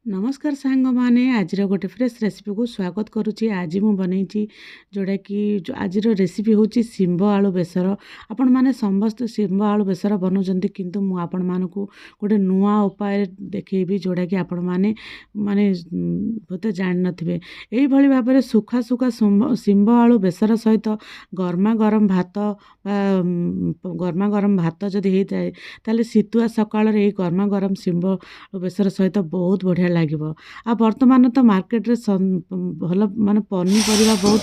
नमस्कार सांग माने आज गोटे फ्रेश रेसिपी को स्वागत करुच्ची। आज मु बनई जोड़ा कि आज रेसिपी हूँ शिंब आलू बेसर। आपण मैंने समस्त शिंब आलू बेसर बनाऊँ किंतु मु आपण मानक गोटे नुआ उपाय देखी जोड़ा कि आपण मैंने माने बोधे जान नथिबे। एई भली भाव में सुखा सुखा शिंब आलू बेसर सहित गरमा गरम भात गरमा गरम भात जदि होता है ताले शीतुआ सकाळ गरमा गरम शिंब आलू बेसर सहित बहुत बढ़िया लगे। आ वर्तमान तो मार्केट रे भल माने पनीपरिया बहुत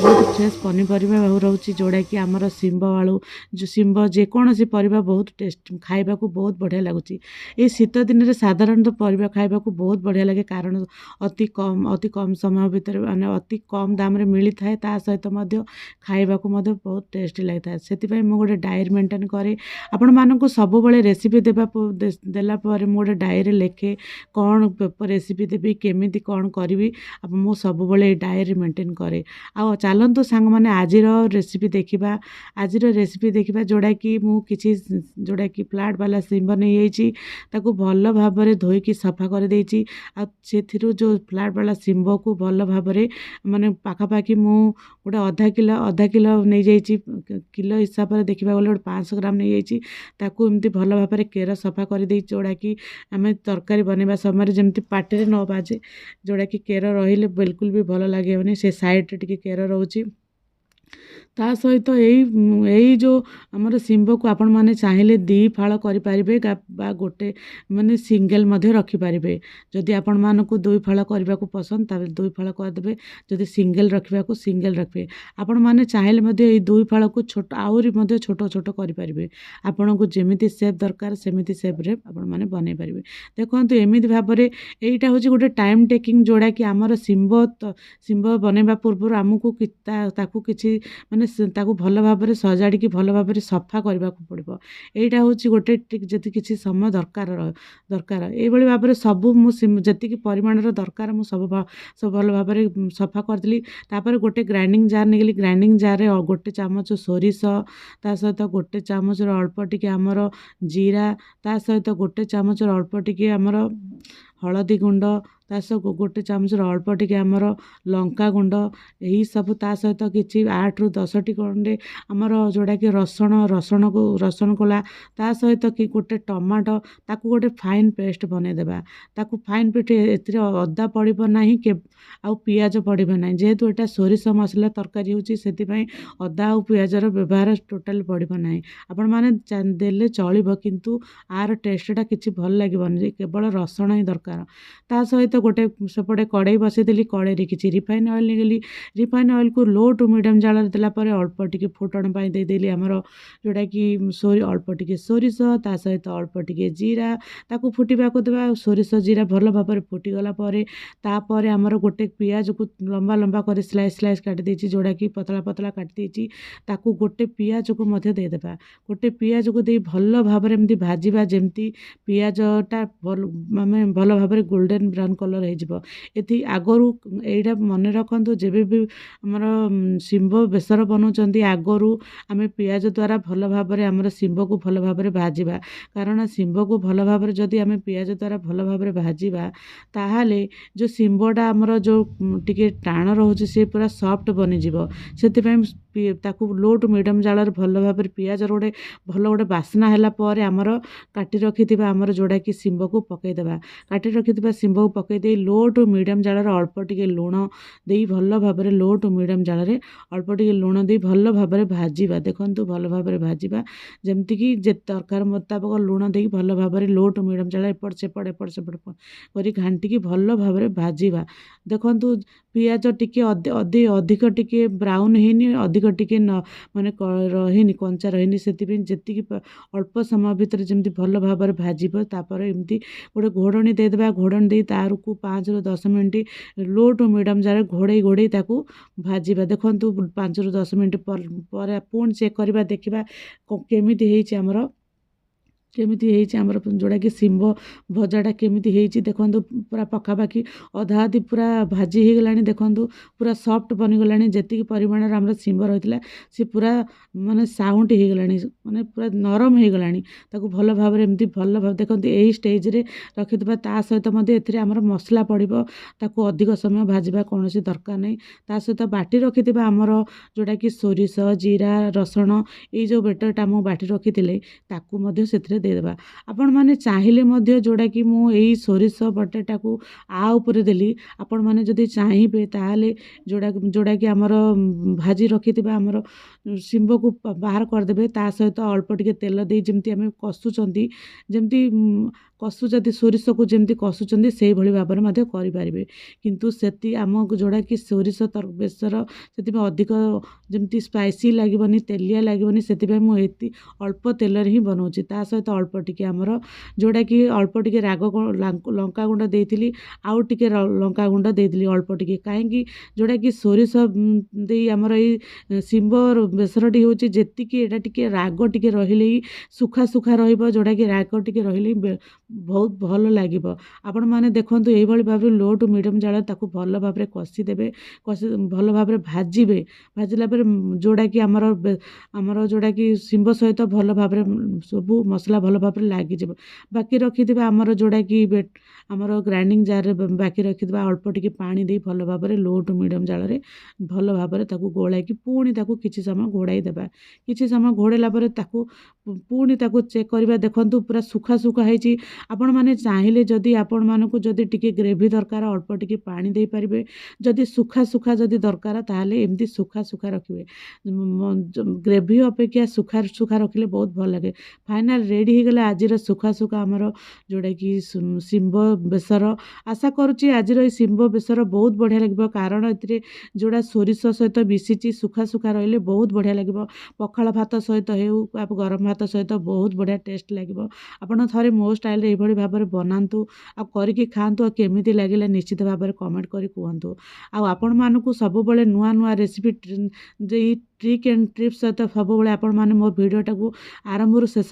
बहुत फ्रेश पनीपरिया रोचे जोड़ा कि आमर शिंब आलू जो शिंब जेकोसी परिबा बहुत टेस्ट खाइबा को बहुत बढ़िया लगुच। ये शीत दिन में साधारणतः परिबा खाइबा को बहुत बढ़िया लगे कारण अति कम समय भितर माने अति कम दाम रे मिली थाए ता सहित मध्य खाइबा को मध्य बहुत टेस्टी लगता है। से मु गोटे डायरी मेंटेन करे आपण मानक सब बड़े रेसिपी देला पर मु गोटे डायरी लेखे कौन रेसिपी देवी केमी कौन करी मु सब डायरी मेंटेन करे। आ चलतु सांग मैंने आज रेसिपी देखा आज रेसिपी देखा जोड़ा कि मु किसी जोड़ा कि फ्लाट वाला शिंब नहीं ताकू भल भाव में धोईकी सफा कर देछि। आ जो फ्लाट वाला शिंब को भल भाव में माने पाखापाखि मु गोटे आधा किलो नहीं जाइछि किलो हिसाब से देखा गले 500 ग्राम नहीं जाइछि ताकू एमती भल भाव में केर सफा कर दे जोड़ा कि आम तरकारी बनवा समय जमी पाटे न बाजे जोड़ा कि केर रही बिल्कुल भी भल लगे से साइड टे केर रोचे। ता सहित यही जो आमर शिंब को आपण मैंने चाहिए दी फाड़ करें गोटे माने सिंगल रखिपारे। जदि आपण मानक दुई फाड़ करने को पसंद ताबे दुई फाड़ करदे जदि सिंगल रखा को सिंगल रखिए। आपण मैंने चाहिए दुई फाड़ को छोट आहरी छोट छोट करें आपन को जमी सेप दरकार सेमती सेप्रे आपण मैंने बनई पारे। देखो एमती भाव में यहीटा हूँ गोटे टाइम टेकिंग जोड़ा कि आमर शिंब बनवा पूर्व आमको किसी माने ताकू भल भाव में सजाड़ी भल भाव में सफा करने को पड़ो। यहाँ हूँ गोटे जदि किसी समय दरकार ये भाव में सब जी परिमाण दरकार मु सब भल भाव में सफा करदेली। तापर गोटे ग्राइंडिंग जार नहीं ग्राइंडिंग जार रे गोटे चामच सोरिष ता सहित गोटे चामच अल्प टिके आमर जीरा ता सहित गोटे चामच अल्प टिके आमर हलदी गुंड ता सहित गोटे चामच अल्प टिके आमर लंका गुंड यही सब ता सहित किसी 8 ରୁ 10 टी खंडे आमर जोड़ा कि रसुण कोला ता सहित कि गोटे टमाटो ताकू गोटे फाइन पेस्ट बनईदेवा। ताकू फाइन पेस्ट ए अदा पड़ो ना के आउ पियाज पड़ो ना जेहेतु एटा सोरिष मसला तरकारी होची से अदा आउ पियाजर व्यवहार टोटाल पड़ो ना आपण मैंने देले चलिबो किंतु आर टेस्टा किसी भल लगे केवल रसुण ही दरकार। ता सहित गोटे सेपटे कड़ई बसईदेली कड़ई किसी रिफाइन ऑयल निगली रिफाइन ऑयल को लो टू मीडियम जाल देलापर अल्प टिके फुटण देदेली आमर जोड़ा कि अल्प टिके सोरिष ता सहित अल्प टिके जीरा ताकू फुटिबा को देवा सोरिष जीरा भल भाव में फुटीगला तापर आमर गोटे पियाज को लंबा लंबा कर स्लाइस स्लाइस काटी देछि जोड़ा कि पतला पतला काटी देछि ताकू गोटे पियाज को मध्य देदेबा। गोटे पियाज को दे भल भाव में एमती भाजिबा जेमती पियाजटा माने भल भाव में गोल्डन ब्राउन कलर हो आगरू एटा मन रखु जेबे भी आमर शिंब बेसर बनाऊँ आगरू आम पियाज द्वारा भल भाव में आमर शिंब को भल भाव में भाजवा कारण शिंब को भल भाव में जदि आम पियाज द्वारा भल भाव में भाजवा ताहाले जो शिंबटा आमर जो टिके टाण रोचे से पूरा सॉफ्ट बनीजिव से ताकू लो टू मीडियम जाल भल भाव में पियाज गोटे भल गोटे बास्ना है आमर काटी रखि आमर जोड़ा कि शिंब को पकईदेवा। काटी रखि शिंब को पकईदे लो टू मीडियम जाल अल्प टिके लुण दे भल भाव में लो टू मीडियम जाल अल्प टिके लुण दे भल भाव में भाजवा। देखो भल भाव में भाजवा जमती कि दरकार मुताबक लुण दे भल भाव में लो टू मीडियम जाल एपट सेपट कर घाटिकी भल भाव में भाजवा। देखो पियाज टिके अधिक टिके ब्राउन है अधिक टिके माने रही कंचा रही से जी अल्प समय भितर जमी भल भाव में भाजब तापर एमती गोटे घोड़नी देदेबा घोड़नी दे तार को 5 ରୁ 10 मिनट लो टू मीडियम जार घोड़े घोड़े ताकू भाजवा। देखो 5 ରୁ 10 मिनट पर पुणी चेक करवा देखा केमी आमर केमिति ହେଇଛି ଆମର जोड़ाकि शिम्ब भजाटा केमिति ହେଇଛି ଦେଖନ୍ତୁ पूरा पखापाखि अधा अधि पूरा भाजी ହେଇଗଲାଣି ଦେଖନ୍ତୁ पूरा सॉफ्ट बनिगलाଣି ଯେତିକି ପରିମାଣରେ ଆମର ଶିମ୍ବ ରହିଥିଲା ସେ पूरा ମାନେ ସାଉଁଟି ହେଇଗଲାଣି ମାନେ पूरा ନରମ ହେଇଗଲାଣି ତାକୁ ଭଲ ଭାବରେ ଏମିତି ଭଲ ଭାବରେ ଦେଖନ୍ତୁ ଏହି ଷ୍ଟେଜରେ ରଖିଥିବା ତା ସହିତ ମଧ୍ୟ ଏଥିରେ ଆମର ମସଲା ପଡ଼ିବ ତାକୁ ଅଧିକ ସମୟ ଭାଜିବା କୌଣସି ଦରକାର ନାହିଁ ତା ସହିତ ବାଟି ରଖିଥିବା ଆମର जोड़ाकि ସୋରିଷ ଜିରା ରସୁଣ ଏଇ ଯେଉଁ ବେଟରଟା ମୁଁ ବାଟି ରଖିଥିଲି ତାକୁ ମଧ୍ୟ ସେଥିରେ ଦେଇଦେବା ଆପଣମାନେ ଚାହିଁଲେ ମଧ୍ୟ जोड़ाकि ମୁଁ ଏଇ ସୋରିଷ ବଟାଟାକୁ ଉପରେ ଦେଲି ଆପଣମାନେ ଯଦି ଚାହିଁବେ ତାହେଲେ जोड़ाकि ଆମର ଭାଜି ରଖିଥିବା ଆମର ଶିମ୍ବକୁ ବାହାର କରିଦେବେ ତା ସହିତ ଅଳ୍ପ ଟିକେ ତେଲ ଦେଇ ଯେମିତି ଆମେ କଷୁଛନ୍ତି ଯେମିତି କଷୁଛନ୍ତି ସୋରିଷକୁ ଯେମିତି କଷୁଛନ୍ତି ସେଇଭଳି ଭାବରେ ମଧ୍ୟ କରିପାରିବେ କିନ୍ତୁ ସେତି ଆମକୁ जोड़ाकि ସୋରିଷ ବେସର ସେଥିପାଇଁ ଅଧିକ ଯେମିତି ସ୍ପାଇସି ଲାଗିବନି ତେଲିଆ ଲାଗିବନି ସେଥିପାଇଁ ମୁଁ ଏତି ଅଳ୍ପ ତେଲରେ ହିଁ ବନାଉଛି ତା ସହିତ ଅଳ୍ପ ଟିକେ ଆମର जोड़ाकि ଅଳ୍ପ ଟିକେ ରାଗ ଲଙ୍କାଗୁଣ୍ଡ ଦେଇଥିଲି ଆଉ ଟିକେ ଲଙ୍କାଗୁଣ୍ଡ ଦେଇଥିଲି ଅଳ୍ପ ଟିକେ କାହିଁକି जोड़ाकि ସୋରିଷ ଦେଇ ଆମର ଏଇ ଶିମ୍ବ ବେସରଟି ହେଉଛି ଯେତିକି ଏଇଟା ଟିକେ ରାଗ ଟିକେ ରହିଲେ ହିଁ ସୁଖା ସୁଖା ରହିବ जोड़ाकि ରାଗ ଟିକେ ରହିଲେ ହିଁ ବହୁତ ଭଲ ଲାଗିବ ଆପଣମାନେ ଦେଖନ୍ତୁ ଏଇଭଳି ଭାବରେ ଲୋ ଟୁ ମିଡ଼ିୟମ୍ ଜାଳରେ ତାକୁ ଭଲ ଭାବରେ କଷିଦେବେ ଭଲ ଭାବରେ ଭାଜିବେ ଭାଜିଲା ପରେ जोड़ाकि ଆମର जोड़ाकि ଶିମ୍ବ ସହିତ ଭଲ ଭାବରେ ସବୁ ମସଲା ଭଲ ଭାବରେ ଲାଗିଯିବ ବାକି ରଖିଥିବା ଆମର जोड़ाकि ଆମର ଗ୍ରାଇଣ୍ଡିଙ୍ଗ ଜାରରେ ବାକି ରଖିଥିବା ଅଳ୍ପ ଟିକେ ପାଣି ଦେଇ ଭଲ ଭାବରେ ଲୋ ଟୁ ମିଡ଼ିୟମ୍ ଜାଳରେ ଭଲ ଭାବରେ ତାକୁ ଗୋଳାଇକି ପୁଣି ତାକୁ କିଛି ସମୟ ଘୋଡ଼ାଇ ଦେବା କିଛି ସମୟ ଘୋଡ଼େଇଲା ପରେ ତାକୁ ପୁଣି ତାକୁ ଚେକ୍ କରିବା ଦେଖନ୍ତୁ ପୁରା ସୁଖା ସୁଖା ହେଇଛି ଆପଣମାନେ ଚାହିଁଲେ ଯଦି ଆପଣମାନଙ୍କୁ ଯଦି ଟିକେ ଗ୍ରେଭି ଦରକାର ଅଳ୍ପ ଟିକେ ପାଣି ଦେଇପାରିବେ ଯଦି ସୁଖା ସୁଖା ଯଦି ଦରକାର ତାହେଲେ ଏମିତି ସୁଖା ସୁଖା ରଖିବେ ଗ୍ରେଭି ଅପେକ୍ଷା ସୁଖା ସୁଖା ରଖିଲେ ବହୁତ ଭଲ ଲାଗେ ଫାଇନାଲ ରେଡ଼ି ହେଇଗଲା ଆଜିର ସୁଖା ସୁଖା ଆମର जोड़ाकि ଶିମ୍ବ ବେସର ଆଶା କରୁଛି ଆଜିର ଏଇ ଶିମ୍ବ ବେସର ବହୁତ ବଢ଼ିଆ ଲାଗିବ କାରଣ ଏଥିରେ जोड़ा ସୋରିଷ ସହିତ ମିଶିଛି ସୁଖା ସୁଖା ରହିଲେ ବହୁତ ବଢ଼ିଆ ଲାଗିବ ପଖାଳ ଭାତ ସହିତ ହେଉ ଗରମ ଭାତ ସହିତ ବହୁତ ବଢ଼ିଆ ଟେଷ୍ଟ ଲାଗିବ ଆପଣ ଥରେ ମୋ ଷ୍ଟାଇଲରେ ଏଇଭଳି ଭାବରେ ବନାନ୍ତୁ ଆଉ କରିକି ଖାଆନ୍ତୁ ଆଉ କେମିତି ଲାଗିଲା ନିଶ୍ଚିତ ଭାବରେ କମେଣ୍ଟ କରି କୁହନ୍ତୁ ଆଉ ଆପଣମାନଙ୍କୁ ସବୁବେଳେ ନୂଆ ନୂଆ ରେସିପି ଏଇ ଟ୍ରିକ୍ ଆଣ୍ଡ ଟ୍ରିପ୍ସ ସହିତ ସବୁବେଳେ ଆପଣମାନେ ମୋ ଭିଡ଼ିଓଟାକୁ ଆରମ୍ଭରୁ ଶେଷ